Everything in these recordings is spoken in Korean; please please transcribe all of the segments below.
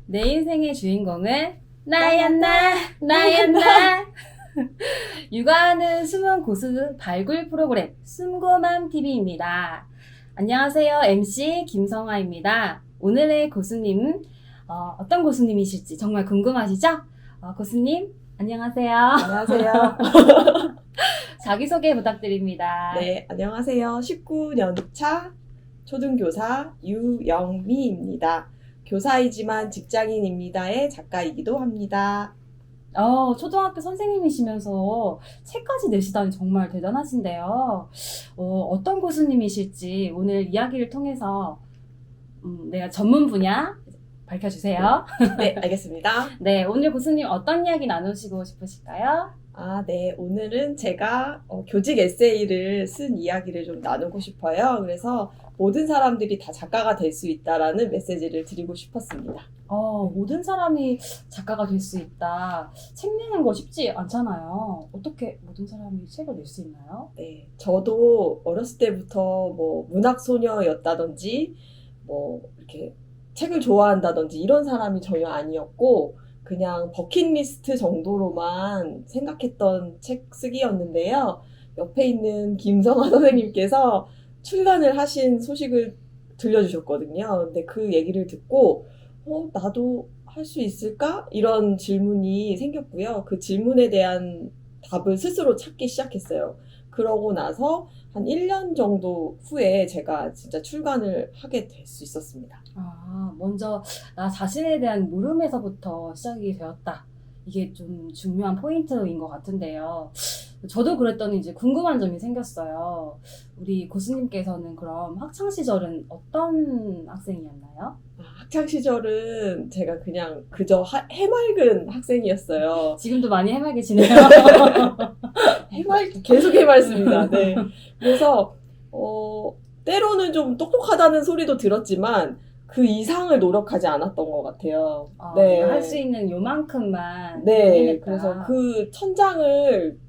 내 인생의 주인공은 나야 나. 육아하는 숨은 고수 발굴 프로그램 숨고맘 TV입니다. 안녕하세요. MC 김성아입니다. 오늘의 고수님은 어떤 고수님이실지 정말 궁금하시죠? 고수님 안녕하세요. 안녕하세요. 자기소개 부탁드립니다. 네, 안녕하세요. 19년차 초등교사 유영미입니다. 교사이지만 직장인입니다의 작가이기도 합니다. 초등학교 선생님이시면서 책까지 내시다니 정말 대단하신데요. 어떤 고수님이실지 오늘 이야기를 통해서 내가 전문 분야 밝혀주세요. 네, 알겠습니다. 네, 오늘 고수님 어떤 이야기 나누시고 싶으실까요? 네, 오늘은 제가 교직 에세이를 쓴 이야기를 좀 나누고 싶어요. 그래서 모든 사람들이 다 작가가 될 수 있다라는 메시지를 드리고 싶었습니다. 모든 사람이 작가가 될 수 있다. 책 내는 거 쉽지 않잖아요. 어떻게 모든 사람이 책을 낼 수 있나요? 네, 저도 어렸을 때부터 뭐 문학소녀였다든지 뭐 이렇게 책을 좋아한다든지 이런 사람이 전혀 아니었고 그냥 버킷리스트 정도로만 생각했던 책 쓰기였는데요. 옆에 있는 김성아 선생님께서 출간을 하신 소식을 들려주셨거든요. 근데 그 얘기를 듣고 나도 할 수 있을까? 이런 질문이 생겼고요. 그 질문에 대한 답을 스스로 찾기 시작했어요. 그러고 나서 한 1년 정도 후에 제가 진짜 출간을 하게 될 수 있었습니다. 먼저 나 자신에 대한 물음에서부터 시작이 되었다. 이게 좀 중요한 포인트인 것 같은데요. 저도 그랬더니 이제 궁금한 점이 생겼어요. 우리 고수님께서는 그럼 학창 시절은 어떤 학생이었나요? 학창 시절은 제가 그냥 그저 해맑은 학생이었어요. 지금도 많이 해맑으시네요. 계속 해맑습니다. 네. 그래서 때로는 좀 똑똑하다는 소리도 들었지만 그 이상을 노력하지 않았던 것 같아요. 네. 할 수 있는 요만큼만. 네. 해냈다. 그래서 그 천장을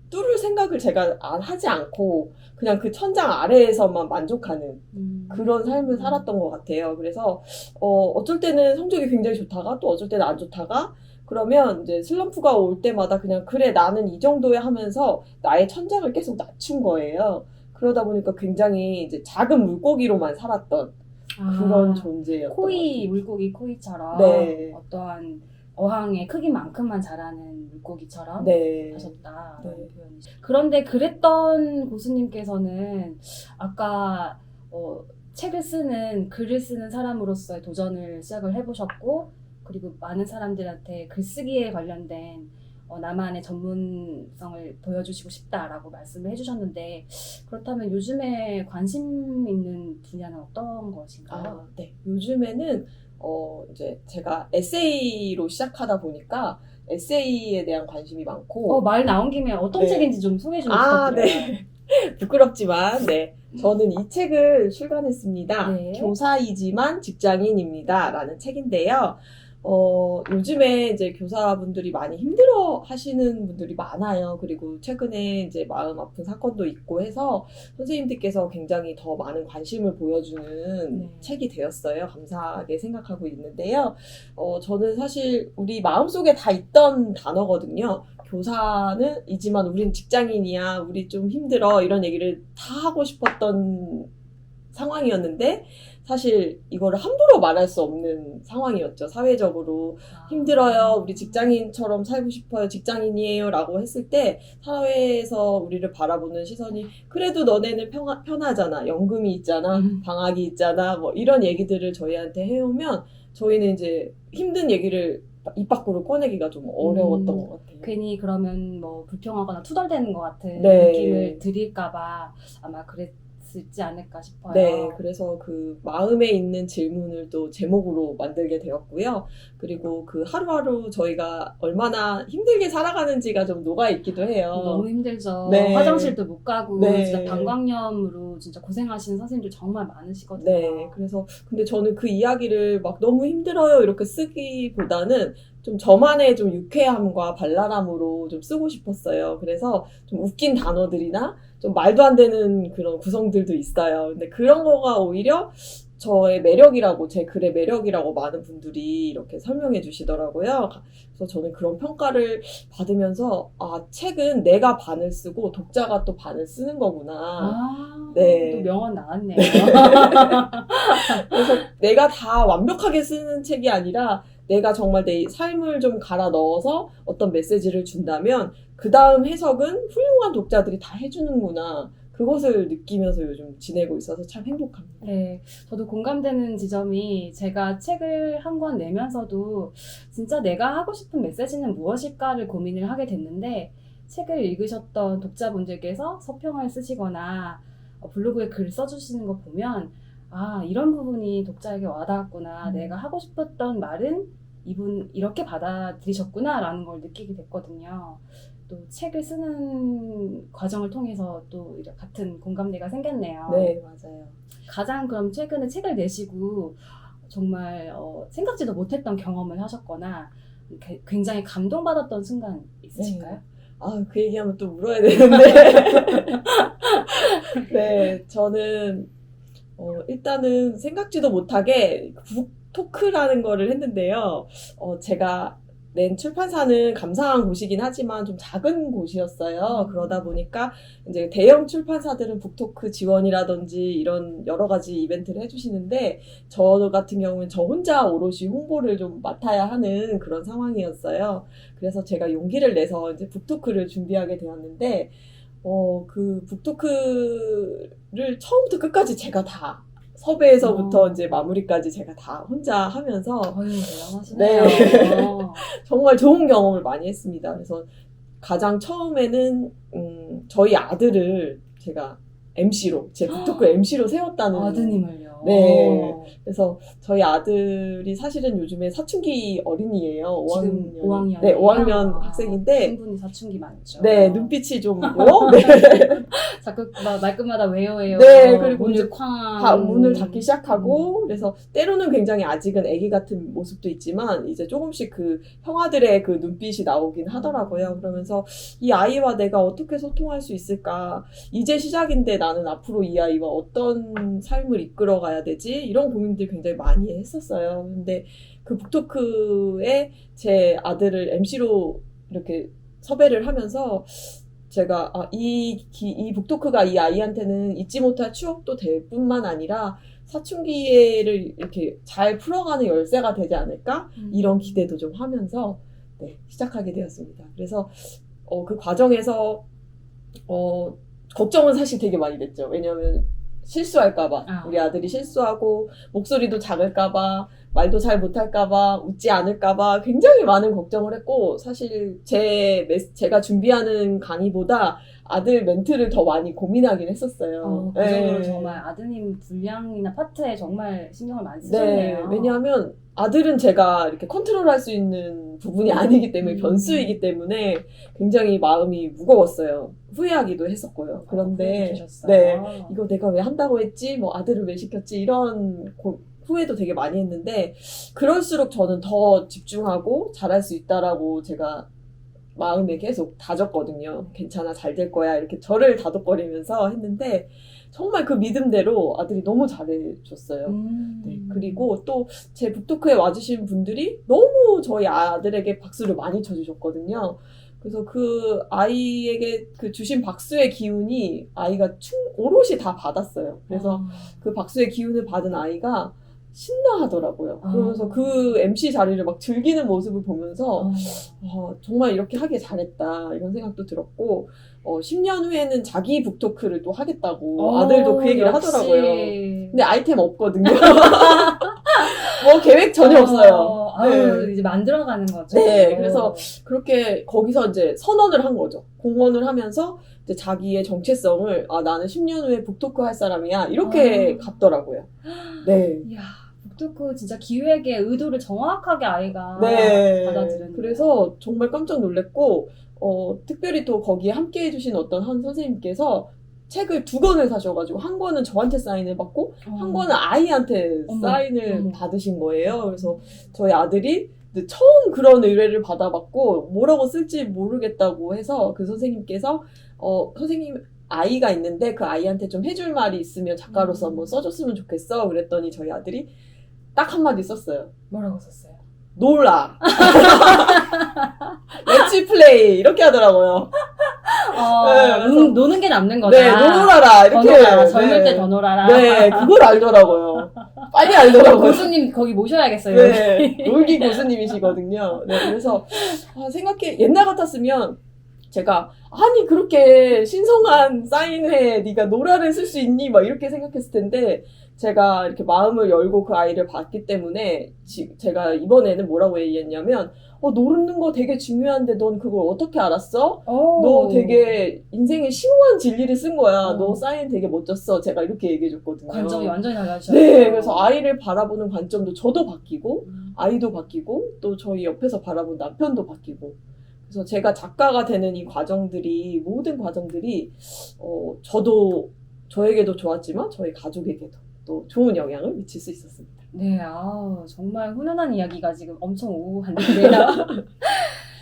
뚫을 생각을 제가 하지 않고 그냥 그 천장 아래에서만 만족하는 그런 삶을 살았던 것 같아요. 그래서 어쩔 때는 성적이 굉장히 좋다가 또 어쩔 때는 안 좋다가 그러면 이제 슬럼프가 올 때마다 그냥 그래 나는 이 정도야 하면서 나의 천장을 계속 낮춘 거예요. 그러다 보니까 굉장히 이제 작은 물고기로만 살았던 그런 존재였던 것 같아요. 물고기 코이처럼 네. 어떠한 어항의 크기만큼만 자라는 물고기처럼 네. 하셨다라는 네. 표현이죠. 그런데 그랬던 고수님께서는 아까 글을 쓰는 사람으로서의 도전을 시작을 해보셨고 그리고 많은 사람들한테 글쓰기에 관련된 나만의 전문성을 보여주시고 싶다라고 말씀을 해주셨는데 그렇다면 요즘에 관심 있는 분야는 어떤 것인가요? 네. 요즘에는 이제 제가 에세이로 시작하다 보니까 에세이에 대한 관심이 많고 말 나온 김에 어떤 네. 책인지 좀 소개 좀 부탁드려요. 네. 부끄럽지만 네. 저는 이 책을 출간했습니다. 네. 교사이지만 직장인입니다. 라는 책인데요. 요즘에 이제 교사분들이 많이 힘들어 하시는 분들이 많아요. 그리고 최근에 이제 마음 아픈 사건도 있고 해서 선생님들께서 굉장히 더 많은 관심을 보여주는 네. 책이 되었어요. 감사하게 생각하고 있는데요. 저는 사실 우리 마음속에 다 있던 단어거든요. 교사는 이지만 우린 직장인이야. 우리 좀 힘들어. 이런 얘기를 다 하고 싶었던 상황이었는데 사실 이거를 함부로 말할 수 없는 상황이었죠. 사회적으로 힘들어요. 우리 직장인처럼 살고 싶어요. 직장인이에요. 라고 했을 때 사회에서 우리를 바라보는 시선이 그래도 너네는 편하잖아. 연금이 있잖아. 방학이 있잖아. 뭐 이런 얘기들을 저희한테 해오면 저희는 이제 힘든 얘기를 입 밖으로 꺼내기가 좀 어려웠던 것 같아요. 괜히 그러면 뭐 불평하거나 투덜대는 것 같은 네. 느낌을 드릴까봐 아마 그랬을지 않을까 싶어요. 네, 그래서 그 마음에 있는 질문을 또 제목으로 만들게 되었고요. 그리고 그 하루하루 저희가 얼마나 힘들게 살아가는지가 좀 녹아있기도 해요. 너무 힘들죠. 네. 화장실도 못 가고 네. 진짜 방광염으로 진짜 고생하시는 선생님들 정말 많으시거든요. 네, 그래서 근데 저는 그 이야기를 막 너무 힘들어요 이렇게 쓰기보다는 좀 저만의 좀 유쾌함과 발랄함으로 좀 쓰고 싶었어요. 그래서 좀 웃긴 단어들이나 좀 말도 안 되는 그런 구성들도 있어요. 근데 그런 거가 오히려 저의 매력이라고, 제 글의 매력이라고 많은 분들이 이렇게 설명해 주시더라고요. 그래서 저는 그런 평가를 받으면서, 아, 책은 내가 반을 쓰고 독자가 또 반을 쓰는 거구나. 아, 네. 또 명언 나왔네요. 그래서 내가 다 완벽하게 쓰는 책이 아니라 내가 정말 내 삶을 좀 갈아 넣어서 어떤 메시지를 준다면 그 다음 해석은 훌륭한 독자들이 다 해주는구나. 그것을 느끼면서 요즘 지내고 있어서 참 행복합니다. 네, 저도 공감되는 지점이 제가 책을 한 권 내면서도 진짜 내가 하고 싶은 메시지는 무엇일까를 고민을 하게 됐는데 책을 읽으셨던 독자분들께서 서평을 쓰시거나 블로그에 글 써주시는 거 보면 아, 이런 부분이 독자에게 와닿았구나. 내가 하고 싶었던 말은 이분 이렇게 받아들이셨구나 라는 걸 느끼게 됐거든요. 또 책을 쓰는 과정을 통해서 또 같은 공감대가 생겼네요. 네, 맞아요. 가장 그럼 최근에 책을 내시고 정말 생각지도 못했던 경험을 하셨거나 굉장히 감동받았던 순간 있으실까요? 아, 그 얘기하면 또 울어야 되는데. 네, 저는 일단은 생각지도 못하게 북토크라는 거를 했는데요. 제가 낸 출판사는 감사한 곳이긴 하지만 좀 작은 곳이었어요. 그러다 보니까 이제 대형 출판사들은 북토크 지원이라든지 이런 여러 가지 이벤트를 해주시는데 저 같은 경우는 저 혼자 오롯이 홍보를 좀 맡아야 하는 그런 상황이었어요. 그래서 제가 용기를 내서 이제 북토크를 준비하게 되었는데 그 북토크를 처음부터 끝까지 제가 다 섭외에서부터 이제 마무리까지 제가 다 혼자 하면서 어휴, 대단하시네요. 정말 좋은 경험을 많이 했습니다. 그래서 가장 처음에는 저희 아들을 제가 MC로 제 북토크 MC로 세웠다는 아드님을요. 네. 그래서 저희 아들이 사실은 요즘에 사춘기 어린이에요. 지금 5학년. 5학년. 네, 5학년 학생인데. 충분히 사춘기 많죠. 네, 눈빛이 좀 있고. 네. 자꾸 말끝마다 왜요. 네, 그리고 문을 이제 쾅. 문을 닫기 시작하고. 그래서 때로는 굉장히 아직은 아기 같은 모습도 있지만, 이제 조금씩 그 형아들의 그 눈빛이 나오긴 하더라고요. 그러면서 이 아이와 내가 어떻게 소통할 수 있을까? 이제 시작인데 나는 앞으로 이 아이와 어떤 삶을 이끌어 가야 되지? 이런 고민들 굉장히 많이 했었어요. 근데 그 북토크에 제 아들을 MC로 이렇게 섭외를 하면서 제가 이 북토크가 이 아이한테는 잊지 못할 추억도 될 뿐만 아니라 사춘기를 이렇게 잘 풀어가는 열쇠가 되지 않을까? 이런 기대도 좀 하면서 네, 시작하게 되었습니다. 그래서 그 과정에서 걱정은 사실 되게 많이 됐죠. 왜냐하면 실수할까봐 우리 아들이 실수하고 목소리도 작을까봐 말도 잘 못할까봐 웃지 않을까봐 굉장히 많은 걱정을 했고 사실 제가 준비하는 강의보다 아들 멘트를 더 많이 고민하긴 했었어요. 그 정도로 정말 아드님 분량이나 파트에 정말 신경을 많이 쓰셨네요. 네, 왜냐하면 아들은 제가 이렇게 컨트롤할 수 있는 부분이 아니기 때문에 변수이기 때문에 굉장히 마음이 무거웠어요. 후회하기도 했었고요. 그런데 네, 이거 내가 왜 한다고 했지? 뭐 아들을 왜 시켰지? 이런 후회도 되게 많이 했는데 그럴수록 저는 더 집중하고 잘할 수 있다라고 제가 마음에 계속 다졌거든요. 괜찮아, 잘 될 거야. 이렇게 저를 다독거리면서 했는데 정말 그 믿음대로 아들이 너무 잘해줬어요. 네, 그리고 또 제 북토크에 와주신 분들이 너무 저희 아들에게 박수를 많이 쳐주셨거든요. 그래서 그 아이에게 그 주신 박수의 기운이 아이가 오롯이 다 받았어요. 그래서 그 박수의 기운을 받은 아이가 신나하더라고요. 그러면서 그 MC 자리를 막 즐기는 모습을 보면서 정말 이렇게 하길 잘했다 이런 생각도 들었고 10년 후에는 자기 북토크를 또 하겠다고 아들도 그 얘기를 하더라고요. 근데 아이템 없거든요. 뭐 계획 전혀 없어요. 네. 이제 만들어가는 거죠. 네, 그래서 그렇게 거기서 이제 선언을 한 거죠. 공언을 하면서 이제 자기의 정체성을 나는 10년 후에 북토크 할 사람이야 이렇게 갔더라고요. 네. 이야. 북토크 진짜 기획의 의도를 정확하게 아이가 받아들였네요. 그래서 정말 깜짝 놀랐고 특별히 또 거기에 함께 해주신 어떤 한 선생님께서 책을 2권을 사셔가지고 한 권은 저한테 사인을 받고 한 권은 아이한테 사인을 받으신 거예요. 그래서 저희 아들이 처음 그런 의뢰를 받아봤고 뭐라고 쓸지 모르겠다고 해서 그 선생님께서 선생님 아이가 있는데 그 아이한테 좀 해줄 말이 있으면 작가로서 한번 써줬으면 좋겠어. 그랬더니 저희 아들이 딱 한마디 썼어요. 뭐라고 썼어요? 놀아. 렛츠 플레이 이렇게 하더라고요. 네, 그래서- 노는 게 남는 거다. 네, 놀아라 더 이렇게. 놀아라. 젊을 네. 때 더 놀아라. 네, 그걸 알더라고요. 빨리 알더라고요. 교수님 거기 모셔야겠어요. 네, 놀기 교수님이시거든요. 네, 그래서 생각해 옛날 같았으면 제가 아니 그렇게 신성한 사인회에 네가 노라를 쓸 수 있니? 막 이렇게 생각했을 텐데 제가 이렇게 마음을 열고 그 아이를 봤기 때문에 제가 이번에는 뭐라고 얘기했냐면 노르는 거 되게 중요한데 넌 그걸 어떻게 알았어? 너 되게 인생에 심오한 진리를 쓴 거야. 너 사인 되게 멋졌어. 제가 이렇게 얘기해줬거든요. 관점이 완전히 달라지셨어요. 네, 그래서 아이를 바라보는 관점도 저도 바뀌고 아이도 바뀌고 또 저희 옆에서 바라본 남편도 바뀌고 그래서 제가 작가가 되는 이 과정들이 모든 과정들이 저에게도 좋았지만 저희 가족에게도 또 좋은 영향을 미칠 수 있었습니다. 네, 정말 훈훈한 이야기가 지금 엄청 오고 갔는데요.